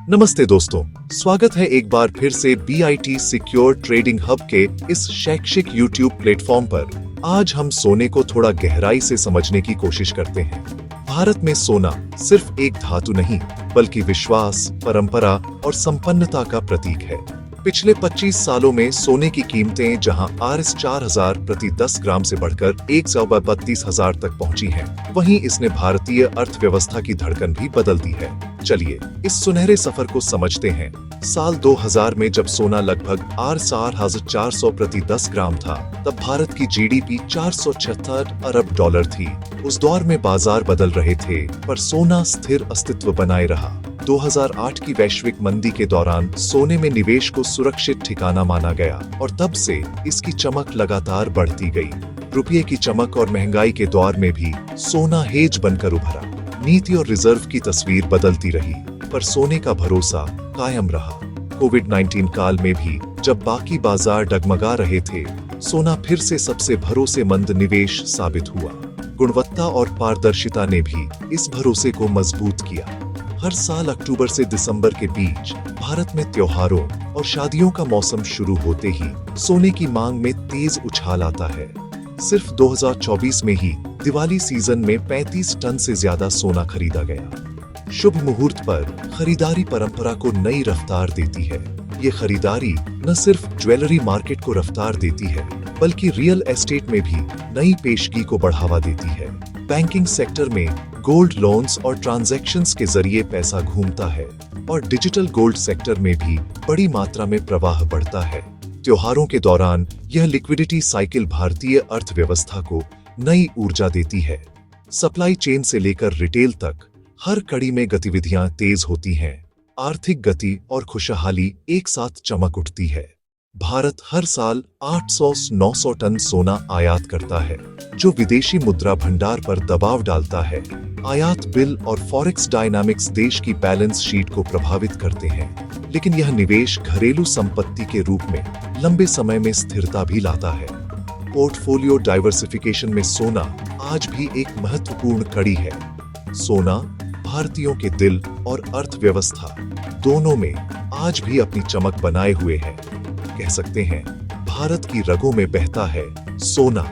नमस्ते दोस्तों, स्वागत है एक बार फिर से BIT सिक्योर ट्रेडिंग हब के इस शैक्षिक YouTube प्लेटफॉर्म पर। आज हम सोने को थोड़ा गहराई से समझने की कोशिश करते हैं। भारत में सोना सिर्फ एक धातु नहीं, बल्कि विश्वास, परंपरा और संपन्नता का प्रतीक है। पिछले 25 सालों में सोने की कीमतें जहां Rs 4000 प्रति 10 ग्राम से बढ़कर 1,32,000 तक पहुंची हैं, वहीं इसने भारतीय अर्थव्यवस्था की धड़कन भी बदल दी है। चलिए इस सुनहरे सफर को समझते हैं। साल 2000 में जब सोना लगभग Rs 4,400 प्रति 10 ग्राम था, तब भारत की GDP 476 अरब डॉलर थी। उस दौर में बाजार बदल रहे थे, पर सोना स्थिर अस्तित्व बनाए रहा। 2008 की वैश्विक मंदी के दौरान सोने में निवेश को सुरक्षित ठिकाना माना गया और तब से इसकी चमक लगातार बढ़ती गई। रुपये की चमक और महंगाई के दौर में भी सोना हेज बनकर उभरा। नीति और रिजर्व की तस्वीर बदलती रही, पर सोने का भरोसा कायम रहा। कोविड-19 काल में भी जब बाकी बाजार डगमगा रहे थे, सोना फिर से सबसे भरोसेमंद निवेश साबित हुआ। गुणवत्ता और पारदर्शिता ने भी इस भरोसे को मजबूत किया। हर साल अक्टूबर से दिसंबर के बीच भारत में त्योहारों और शादियों का मौसम शुरू होते ही सोने की मांग में तेज उछाल आता है। सिर्फ 2024 में ही दिवाली सीजन में 35 टन से ज्यादा सोना खरीदा गया। शुभ मुहूर्त पर खरीदारी परंपरा को नई रफ्तार देती है। ये खरीदारी न सिर्फ ज्वेलरी मार्केट को रफ्तार देती है, बल्कि रियल एस्टेट में भी नई पेशगी को बढ़ावा देती है। बैंकिंग सेक्टर में गोल्ड लोन्स और ट्रांजैक्शंस के जरिए पैसा घूमता है और डिजिटल गोल्ड सेक्टर में भी बड़ी मात्रा में प्रवाह बढ़ता है। त्योहारों के दौरान यह लिक्विडिटी साइकिल भारतीय अर्थव्यवस्था को नई ऊर्जा देती है। सप्लाई चेन से लेकर रिटेल तक हर कड़ी में गतिविधियां तेज होती हैं। आर्थिक गति और खुशहाली एक साथ चमक उठती है। भारत हर साल 800-900 टन सोना आयात करता है, जो विदेशी मुद्रा भंडार पर दबाव डालता है। आयात बिल और फॉरेक्स डायनामिक्स देश की बैलेंस शीट को प्रभावित करते हैं, लेकिन यह निवेश घरेलू संपत्ति के रूप में लंबे समय में स्थिरता भी लाता है। पोर्टफोलियो डाइवर्सिफिकेशन में सोना आज भी एक महत्वपूर्ण कड़ी है। सोना भारतीयों के दिल और अर्थव्यवस्था दोनों में आज भी अपनी चमक बनाए हुए है। कह सकते हैं, भारत की रगों में बहता है सोना।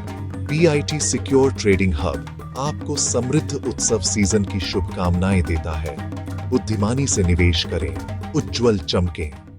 BIT सिक्योर ट्रेडिंग हब आपको समृद्ध उत्सव सीजन की शुभकामनाएं देता है। बुद्धिमानी से निवेश करें, उज्जवल चमकें।